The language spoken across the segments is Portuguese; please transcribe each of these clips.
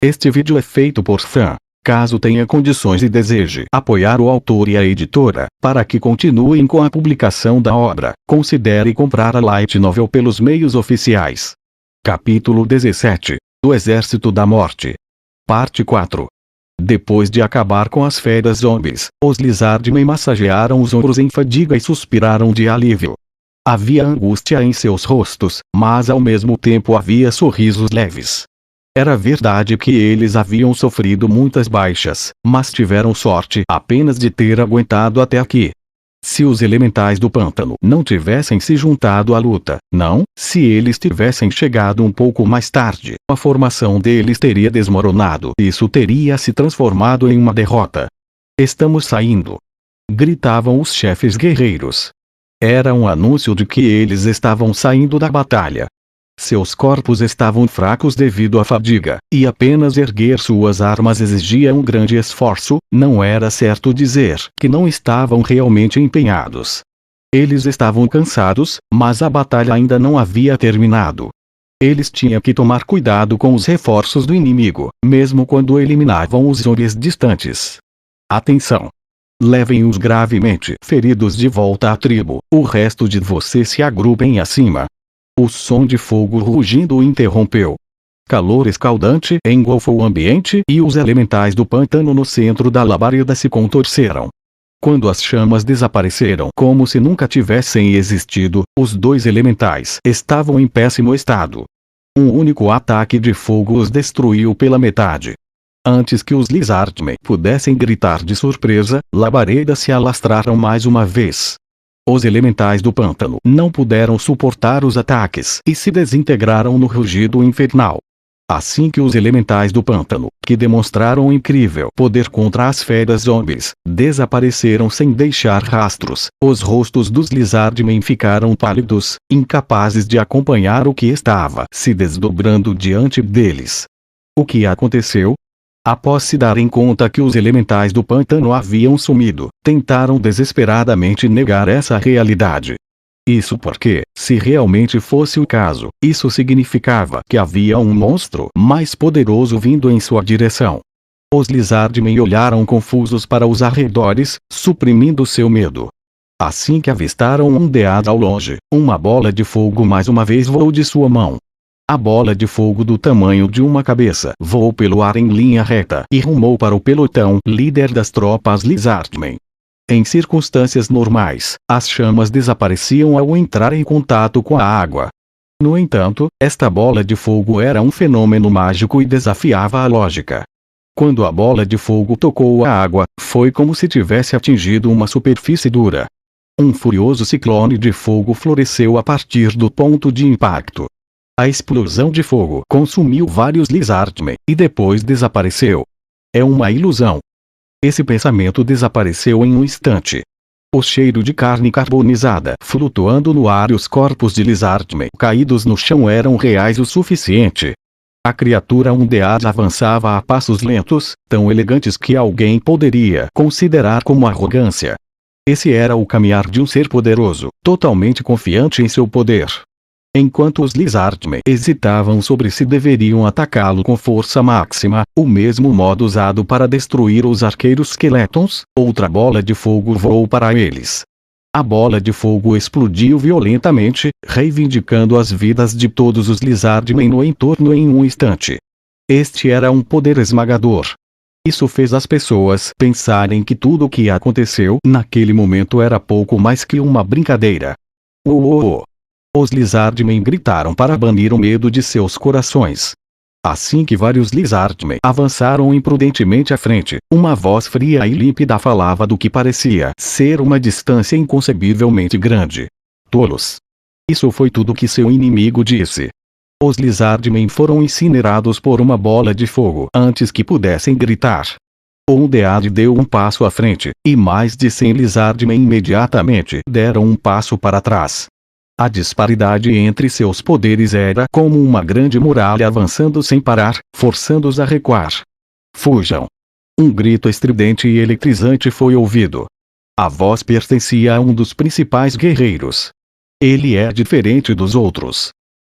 Este vídeo é feito por fã. Caso tenha condições e deseje apoiar o autor e a editora, para que continuem com a publicação da obra, considere comprar a Light Novel pelos meios oficiais. Capítulo 17. Do Exército da Morte. Parte 4. Depois de acabar com as feras zombies, os Lizardmen massagearam os ombros em fadiga e suspiraram de alívio. Havia angústia em seus rostos, mas ao mesmo tempo havia sorrisos leves. Era verdade que eles haviam sofrido muitas baixas, mas tiveram sorte apenas de ter aguentado até aqui. Se os elementais do pântano não tivessem se juntado à luta, se eles tivessem chegado um pouco mais tarde, a formação deles teria desmoronado. Isso teria se transformado em uma derrota. Estamos saindo! Gritavam os chefes guerreiros. Era um anúncio de que eles estavam saindo da batalha. Seus corpos estavam fracos devido à fadiga, e apenas erguer suas armas exigia um grande esforço. Não era certo dizer que não estavam realmente empenhados. Eles estavam cansados, mas a batalha ainda não havia terminado. Eles tinham que tomar cuidado com os reforços do inimigo, mesmo quando eliminavam os zombies distantes. Atenção! Levem os gravemente feridos de volta à tribo. O resto de vocês se agrupem acima. O som de fogo rugindo o interrompeu. Calor escaldante engolfou o ambiente e os elementais do pântano no centro da labareda se contorceram. Quando as chamas desapareceram como se nunca tivessem existido, os dois elementais estavam em péssimo estado. Um único ataque de fogo os destruiu pela metade. Antes que os Lizardmen pudessem gritar de surpresa, labaredas se alastraram mais uma vez. Os elementais do pântano não puderam suportar os ataques e se desintegraram no rugido infernal. Assim que os elementais do pântano, que demonstraram um incrível poder contra as feras zombies, desapareceram sem deixar rastros, os rostos dos Lizardmen ficaram pálidos, incapazes de acompanhar o que estava se desdobrando diante deles. O que aconteceu? Após se darem conta que os elementais do pântano haviam sumido, tentaram desesperadamente negar essa realidade. Isso porque, se realmente fosse o caso, isso significava que havia um monstro mais poderoso vindo em sua direção. Os Lizardmen olharam confusos para os arredores, suprimindo seu medo. Assim que avistaram um dead ao longe, uma bola de fogo mais uma vez voou de sua mão. A bola de fogo do tamanho de uma cabeça voou pelo ar em linha reta e rumou para o pelotão líder das tropas Lizardmen. Em circunstâncias normais, as chamas desapareciam ao entrar em contato com a água. No entanto, esta bola de fogo era um fenômeno mágico e desafiava a lógica. Quando a bola de fogo tocou a água, foi como se tivesse atingido uma superfície dura. Um furioso ciclone de fogo floresceu a partir do ponto de impacto. A explosão de fogo consumiu vários Lizardmen e depois desapareceu. É uma ilusão. Esse pensamento desapareceu em um instante. O cheiro de carne carbonizada flutuando no ar e os corpos de Lizardmen caídos no chão eram reais o suficiente. A criatura undeada avançava a passos lentos, tão elegantes que alguém poderia considerar como arrogância. Esse era o caminhar de um ser poderoso, totalmente confiante em seu poder. Enquanto os Lizardmen hesitavam sobre se deveriam atacá-lo com força máxima, o mesmo modo usado para destruir os arqueiros Skeletons, outra bola de fogo voou para eles. A bola de fogo explodiu violentamente, reivindicando as vidas de todos os Lizardmen no entorno em um instante. Este era um poder esmagador. Isso fez as pessoas pensarem que tudo o que aconteceu naquele momento era pouco mais que uma brincadeira. Uou! Os Lizardmen gritaram para banir o medo de seus corações. Assim que vários Lizardmen avançaram imprudentemente à frente, uma voz fria e límpida falava do que parecia ser uma distância inconcebivelmente grande. Tolos! Isso foi tudo que seu inimigo disse. Os Lizardmen foram incinerados por uma bola de fogo antes que pudessem gritar. O undead deu um passo à frente, e mais de 100 Lizardmen imediatamente deram um passo para trás. A disparidade entre seus poderes era como uma grande muralha avançando sem parar, forçando-os a recuar. Fujam! Um grito estridente e eletrizante foi ouvido. A voz pertencia a um dos principais guerreiros. Ele é diferente dos outros.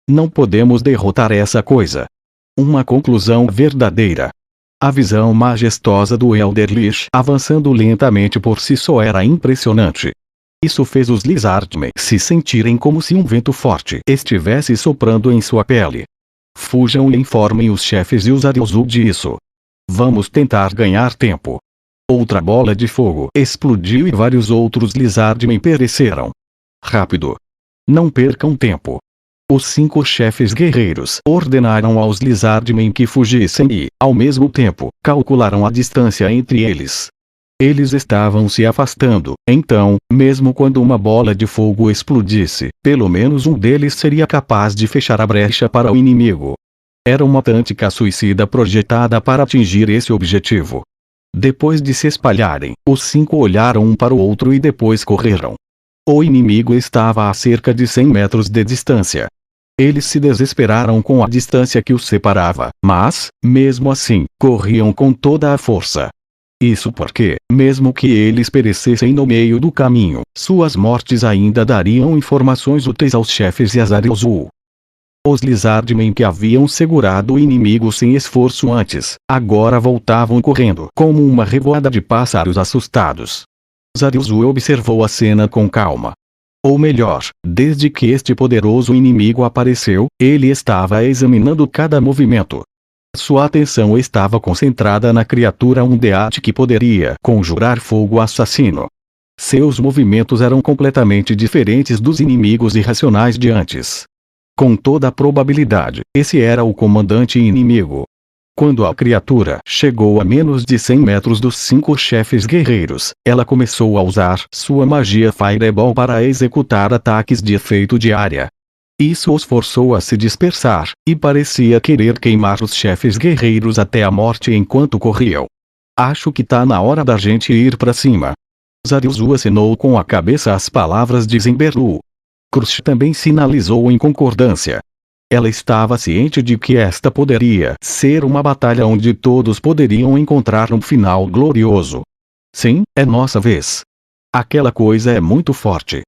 Não podemos derrotar essa coisa. Uma conclusão verdadeira. A visão majestosa do Elder Lich avançando lentamente por si só era impressionante. Isso fez os Lizardmen se sentirem como se um vento forte estivesse soprando em sua pele. Fujam e informem os chefes e os Arielzu disso. Vamos tentar ganhar tempo. Outra bola de fogo explodiu e vários outros Lizardmen pereceram. Rápido! Não percam tempo. Os 5 chefes guerreiros ordenaram aos Lizardmen que fugissem e, ao mesmo tempo, calcularam a distância entre eles. Eles estavam se afastando, então, mesmo quando uma bola de fogo explodisse, pelo menos um deles seria capaz de fechar a brecha para o inimigo. Era uma tática suicida projetada para atingir esse objetivo. Depois de se espalharem, os 5 olharam um para o outro e depois correram. O inimigo estava a cerca de 100 metros de distância. Eles se desesperaram com a distância que os separava, mas, mesmo assim, corriam com toda a força. Isso porque, mesmo que eles perecessem no meio do caminho, suas mortes ainda dariam informações úteis aos chefes e às Arielzu. Os Lizardmen que haviam segurado o inimigo sem esforço antes, agora voltavam correndo como uma revoada de pássaros assustados. Arielzu observou a cena com calma. Ou melhor, desde que este poderoso inimigo apareceu, ele estava examinando cada movimento. Sua atenção estava concentrada na criatura Undead que poderia conjurar fogo assassino. Seus movimentos eram completamente diferentes dos inimigos irracionais de antes. Com toda a probabilidade, esse era o comandante inimigo. Quando a criatura chegou a menos de 100 metros dos 5 chefes guerreiros, ela começou a usar sua magia Fireball para executar ataques de efeito de área. Isso os forçou a se dispersar, e parecia querer queimar os chefes guerreiros até a morte enquanto corriam. Acho que tá na hora da gente ir pra cima. Arielzu assinou com a cabeça as palavras de Zenberlu. Krush também sinalizou em concordância. Ela estava ciente de que esta poderia ser uma batalha onde todos poderiam encontrar um final glorioso. Sim, é nossa vez. Aquela coisa é muito forte.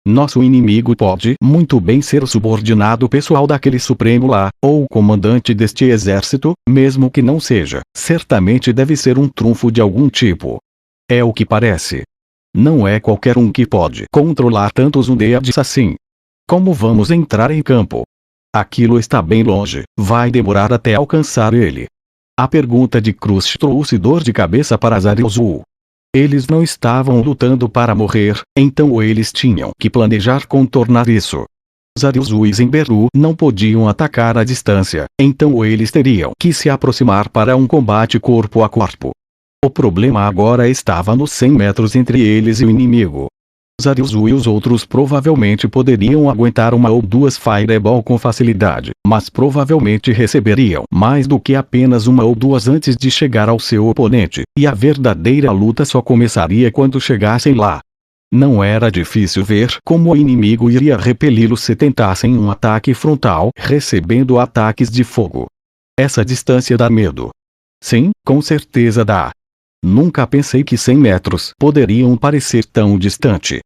Nosso inimigo pode muito bem ser o subordinado pessoal daquele supremo lá, ou o comandante deste exército, mesmo que não seja, certamente deve ser um trunfo de algum tipo. É o que parece. Não é qualquer um que pode controlar tantos Undeads assim. Como vamos entrar em campo? Aquilo está bem longe, vai demorar até alcançar ele. A pergunta de Krush trouxe dor de cabeça para Arielzu. Eles não estavam lutando para morrer, então eles tinham que planejar contornar isso. Arielzu e Zenberlu não podiam atacar à distância, então eles teriam que se aproximar para um combate corpo a corpo. O problema agora estava nos 100 metros entre eles e o inimigo. Arielzu e os outros provavelmente poderiam aguentar uma ou duas Fireball com facilidade, mas provavelmente receberiam mais do que apenas uma ou duas antes de chegar ao seu oponente, e a verdadeira luta só começaria quando chegassem lá. Não era difícil ver como o inimigo iria repeli-los se tentassem um ataque frontal, recebendo ataques de fogo. Essa distância dá medo. Sim, com certeza dá. Nunca pensei que 100 metros poderiam parecer tão distante.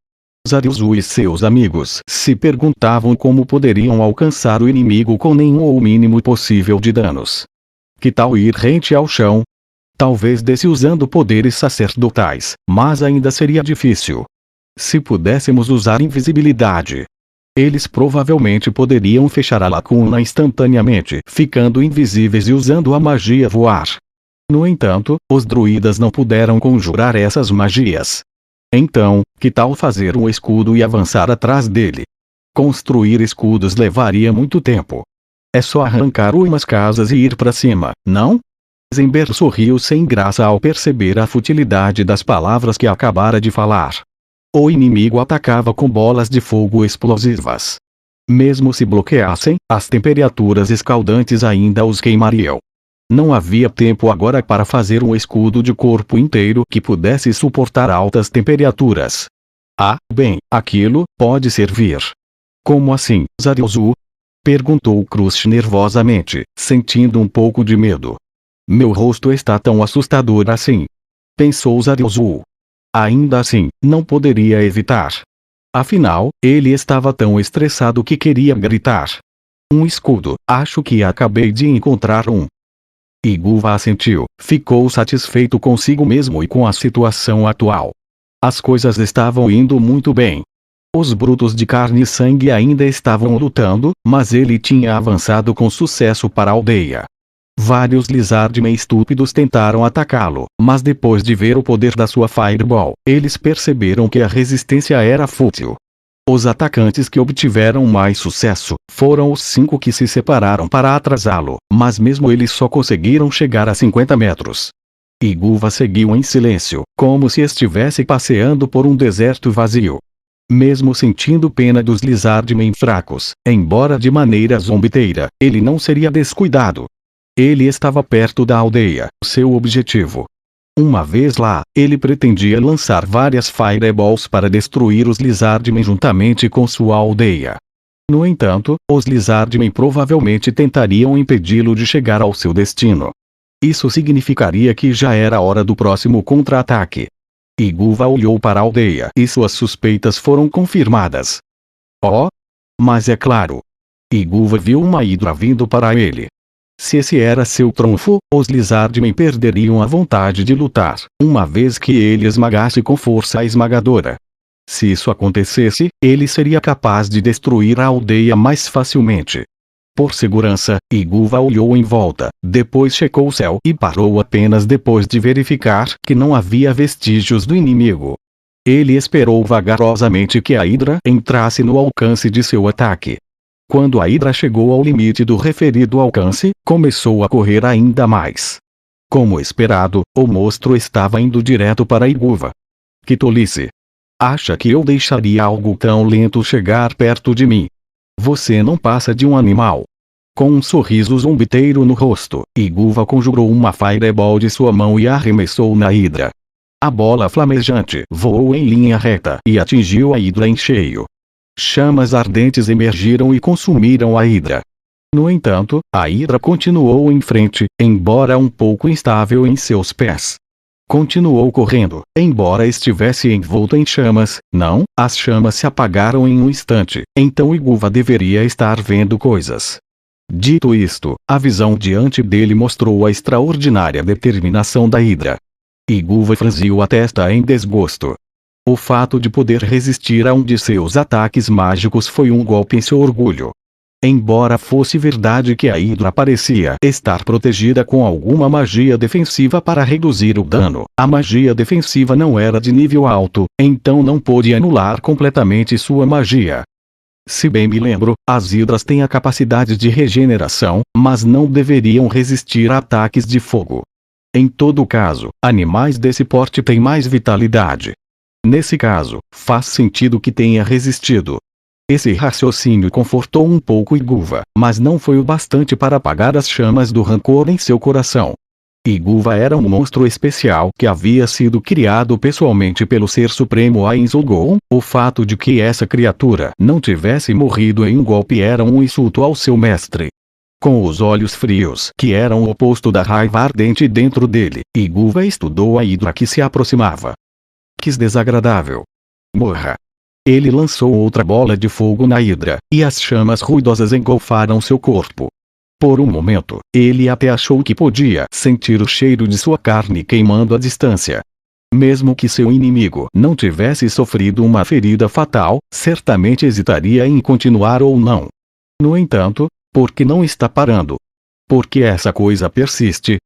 Arielzu e seus amigos se perguntavam como poderiam alcançar o inimigo com nenhum ou o mínimo possível de danos. Que tal ir rente ao chão? Talvez desse usando poderes sacerdotais, mas ainda seria difícil. Se pudéssemos usar invisibilidade, eles provavelmente poderiam fechar a lacuna instantaneamente, ficando invisíveis e usando a magia voar. No entanto, os druidas não puderam conjurar essas magias. Então, que tal fazer um escudo e avançar atrás dele? Construir escudos levaria muito tempo. É só arrancar umas casas e ir para cima, não? Zenber sorriu sem graça ao perceber a futilidade das palavras que acabara de falar. O inimigo atacava com bolas de fogo explosivas. Mesmo se bloqueassem, as temperaturas escaldantes ainda os queimariam. Não havia tempo agora para fazer um escudo de corpo inteiro que pudesse suportar altas temperaturas. Ah, bem, aquilo pode servir. Como assim, Arielzu? Perguntou Krush nervosamente, sentindo um pouco de medo. Meu rosto está tão assustador assim. Pensou Arielzu. Ainda assim, não poderia evitar. Afinal, ele estava tão estressado que queria gritar. Um escudo, acho que acabei de encontrar um. Iguva assentiu, ficou satisfeito consigo mesmo e com a situação atual. As coisas estavam indo muito bem. Os brutos de carne e sangue ainda estavam lutando, mas ele tinha avançado com sucesso para a aldeia. Vários Lizardmen estúpidos tentaram atacá-lo, mas depois de ver o poder da sua Fireball, eles perceberam que a resistência era fútil. Os atacantes que obtiveram mais sucesso foram os 5 que se separaram para atrasá-lo, mas mesmo eles só conseguiram chegar a 50 metros. Iguva seguiu em silêncio, como se estivesse passeando por um deserto vazio. Mesmo sentindo pena dos Lizardmen fracos, embora de maneira zombeteira, ele não seria descuidado. Ele estava perto da aldeia, seu objetivo. Uma vez lá, ele pretendia lançar várias Fireballs para destruir os Lizardmen juntamente com sua aldeia. No entanto, os Lizardmen provavelmente tentariam impedi-lo de chegar ao seu destino. Isso significaria que já era hora do próximo contra-ataque. Iguva olhou para a aldeia e suas suspeitas foram confirmadas. Oh! Mas é claro. Iguva viu uma Hydra vindo para ele. Se esse era seu trunfo, os Lizardmen perderiam a vontade de lutar, uma vez que ele esmagasse com força esmagadora. Se isso acontecesse, ele seria capaz de destruir a aldeia mais facilmente. Por segurança, Iguva olhou em volta, depois checou o céu e parou apenas depois de verificar que não havia vestígios do inimigo. Ele esperou vagarosamente que a Hydra entrasse no alcance de seu ataque. Quando a Hydra chegou ao limite do referido alcance, começou a correr ainda mais. Como esperado, o monstro estava indo direto para Iguva. Que tolice! Acha que eu deixaria algo tão lento chegar perto de mim? Você não passa de um animal. Com um sorriso zombeteiro no rosto, Iguva conjurou uma Fireball de sua mão e arremessou na Hydra. A bola flamejante voou em linha reta e atingiu a Hydra em cheio. Chamas ardentes emergiram e consumiram a Hydra. No entanto, a Hydra continuou em frente, embora um pouco instável em seus pés. Continuou correndo, embora estivesse envolto em chamas. Não, as chamas se apagaram em um instante, então Iguva deveria estar vendo coisas. Dito isto, a visão diante dele mostrou a extraordinária determinação da Hydra. Iguva franziu a testa em desgosto. O fato de poder resistir a um de seus ataques mágicos foi um golpe em seu orgulho. Embora fosse verdade que a Hydra parecia estar protegida com alguma magia defensiva para reduzir o dano, a magia defensiva não era de nível alto, então não pôde anular completamente sua magia. Se bem me lembro, as Hydras têm a capacidade de regeneração, mas não deveriam resistir a ataques de fogo. Em todo caso, animais desse porte têm mais vitalidade. Nesse caso, faz sentido que tenha resistido. Esse raciocínio confortou um pouco Iguva, mas não foi o bastante para apagar as chamas do rancor em seu coração. Iguva era um monstro especial que havia sido criado pessoalmente pelo Ser Supremo Ainzulgon. O fato de que essa criatura não tivesse morrido em um golpe era um insulto ao seu mestre. Com os olhos frios que eram o oposto da raiva ardente dentro dele, Iguva estudou a Hydra que se aproximava. Que desagradável! Morra! Ele lançou outra bola de fogo na Hydra, e as chamas ruidosas engolfaram seu corpo. Por um momento, ele até achou que podia sentir o cheiro de sua carne queimando à distância. Mesmo que seu inimigo não tivesse sofrido uma ferida fatal, certamente hesitaria em continuar ou não. No entanto, por que não está parando? Porque essa coisa persiste,